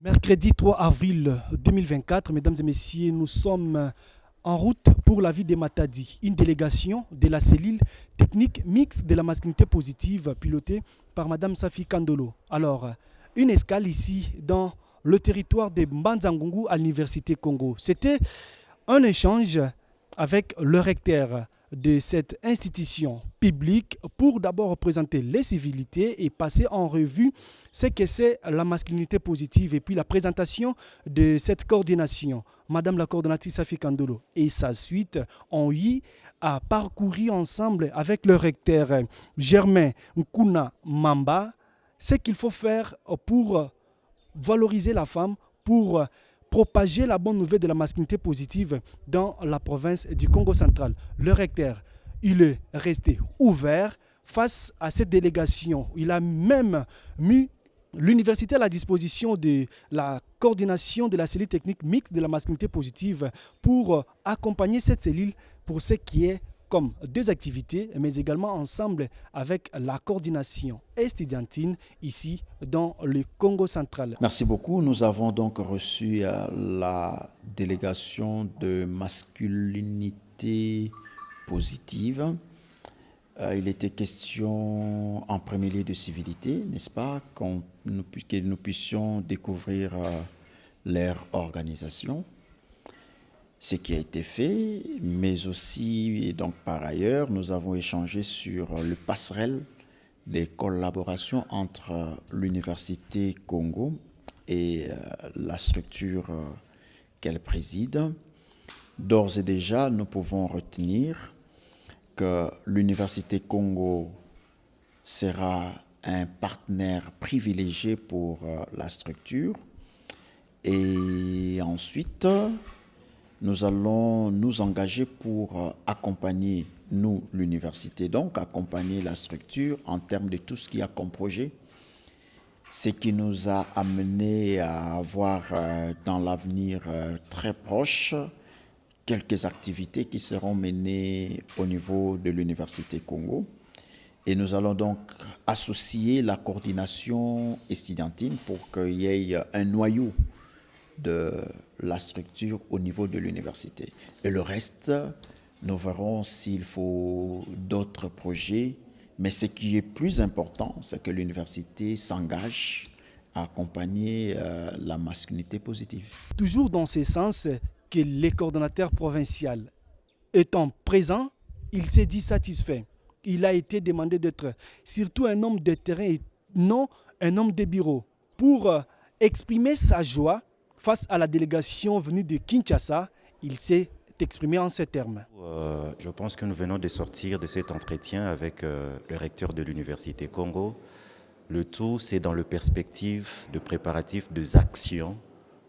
Mercredi 3 avril 2024, mesdames et messieurs, nous sommes en route pour la ville de Matadi, une délégation de la cellule technique mixte de la masculinité positive pilotée par Madame Safi Kandolo. Alors, une escale ici dans le territoire de Mbanzangungu à l'Université Congo. C'était un échange avec le recteur de cette institution publique pour d'abord présenter les civilités et passer en revue ce que c'est la masculinité positive et puis la présentation de cette coordination. Madame la coordonnatrice Safi Kandolo et sa suite ont eu à parcourir ensemble avec le recteur Germain Nkuna Mamba ce qu'il faut faire pour valoriser la femme, pour propager la bonne nouvelle de la masculinité positive dans la province du Congo central. Le recteur, il est resté ouvert face à cette délégation. Il a même mis l'université à la disposition de la coordination de la cellule technique mixte de la masculinité positive pour accompagner cette cellule pour ce qui est comme deux activités, mais également ensemble avec la coordination estudiantine ici dans le Congo central. Merci beaucoup. Nous avons donc reçu la délégation de masculinité positive. Il était question en premier lieu de civilité, n'est-ce pas, que nous puissions découvrir leur organisation, ce qui a été fait, mais aussi, et donc par ailleurs, nous avons échangé sur le passerelle des collaborations entre l'Université Congo et la structure qu'elle préside. D'ores et déjà, nous pouvons retenir que l'Université Congo sera un partenaire privilégié pour la structure. Et ensuite, nous allons nous engager pour accompagner, nous, l'université, donc accompagner la structure en termes de tout ce qu'il y a comme projet, ce qui nous a amené à avoir dans l'avenir très proche quelques activités qui seront menées au niveau de l'Université Congo. Et nous allons donc associer la coordination estudiantine pour qu'il y ait un noyau de la structure au niveau de l'université. Et le reste, nous verrons s'il faut d'autres projets. Mais ce qui est plus important, c'est que l'université s'engage à accompagner la masculinité positive. Toujours dans ce sens que les coordonnateurs provinciaux étant présents, il s'est dit satisfait. Il a été demandé d'être surtout un homme de terrain et non un homme de bureau pour exprimer sa joie face à la délégation venue de Kinshasa. Il s'est exprimé en ces termes. Je pense que nous venons de sortir de cet entretien avec le recteur de l'Université Congo. Le tout, c'est dans le perspective de préparatifs des actions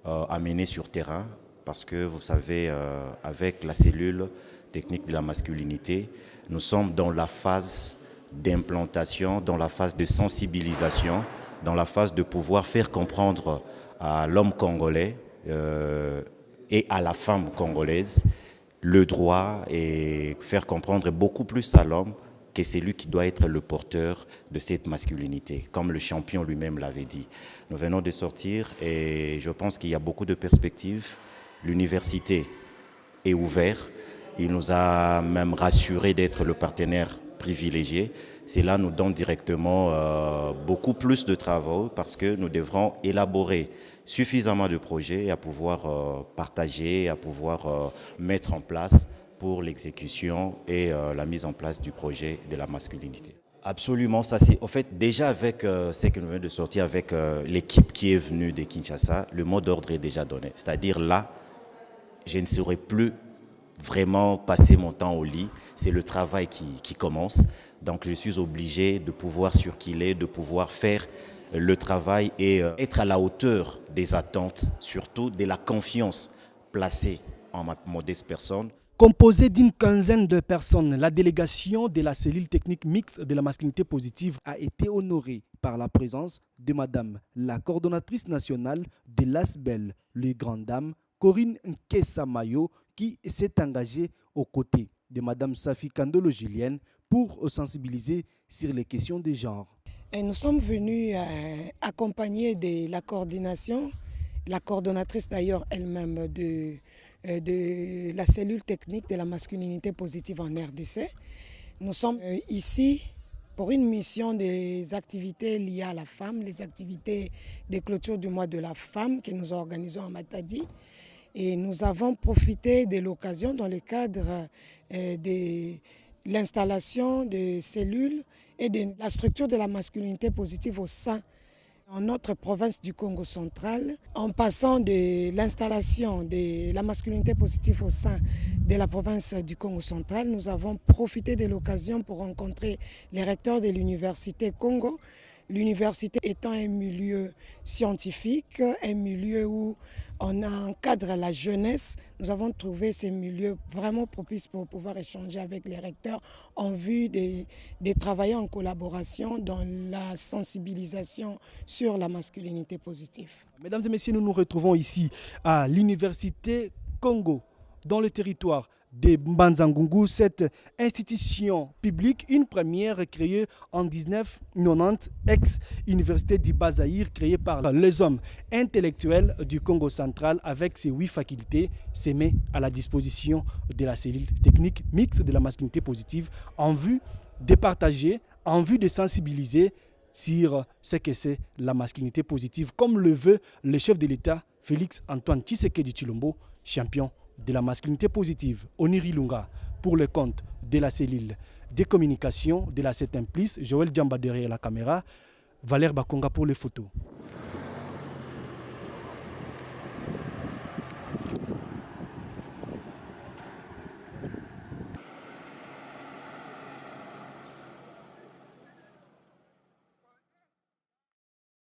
à mener sur terrain, parce que vous savez, avec la cellule technique de la masculinité, nous sommes dans la phase d'implantation, dans la phase de sensibilisation, dans la phase de pouvoir faire comprendre à l'homme congolais et à la femme congolaise le droit et faire comprendre beaucoup plus à l'homme que c'est lui qui doit être le porteur de cette masculinité, comme le champion lui-même l'avait dit. Nous venons de sortir et je pense qu'il y a beaucoup de perspectives. L'université est ouverte. Il nous a même rassuré d'être le partenaire privilégié. Cela nous donne directement beaucoup plus de travaux parce que nous devrons élaborer suffisamment de projets à pouvoir partager, à pouvoir mettre en place pour l'exécution et la mise en place du projet de la masculinité. Absolument, ça c'est, en fait, déjà avec ce que nous venons de sortir avec l'équipe qui est venue de Kinshasa, le mot d'ordre est déjà donné. C'est-à-dire là, je ne saurais plus vraiment passer mon temps au lit, c'est le travail qui commence. Donc je suis obligé de pouvoir circuler, de pouvoir faire le travail et être à la hauteur des attentes, surtout de la confiance placée en ma modeste personne. Composée d'une quinzaine de personnes, la délégation de la cellule technique mixte de la masculinité positive a été honorée par la présence de Madame la coordonnatrice nationale de l'ASBEL, les grandes dames, Corinne Nkesamayo, qui s'est engagée aux côtés de Madame Safi Kandolo Julienne pour sensibiliser sur les questions de genre. Et nous sommes venus accompagnés de la coordination la coordonnatrice d'ailleurs elle-même de la cellule technique de la masculinité positive en RDC. Nous sommes ici pour une mission des activités liées à la femme, les activités de clôture du mois de la femme que nous organisons à Matadi. Et nous avons profité de l'occasion dans le cadre de l'installation de cellules et de la structure de la masculinité positive au sein en notre province du Congo central, en passant de l'installation de la masculinité positive au sein de la province du Congo central, nous avons profité de l'occasion pour rencontrer les recteurs de l'université Congo. L'université étant un milieu scientifique, un milieu où on encadre la jeunesse, nous avons trouvé ces milieux vraiment propices pour pouvoir échanger avec les recteurs en vue de travailler en collaboration dans la sensibilisation sur la masculinité positive. Mesdames et messieurs, nous nous retrouvons ici à l'université Congo, dans le territoire de Mbanza-Ngungu, cette institution publique, une première créée en 1990, ex-université du Bazaïr, créée par les hommes intellectuels du Congo central avec ses 8 facultés, se met à la disposition de la cellule technique mixte de la masculinité positive en vue de partager, en vue de sensibiliser sur ce que c'est la masculinité positive, comme le veut le chef de l'État, Félix Antoine Tshisekedi Tshilombo, champion de la masculinité positive, Oniri Lunga, pour le compte de la cellule de communication de la 7 Plus, Joël Djamba derrière la caméra, Valère Bakonga pour les photos.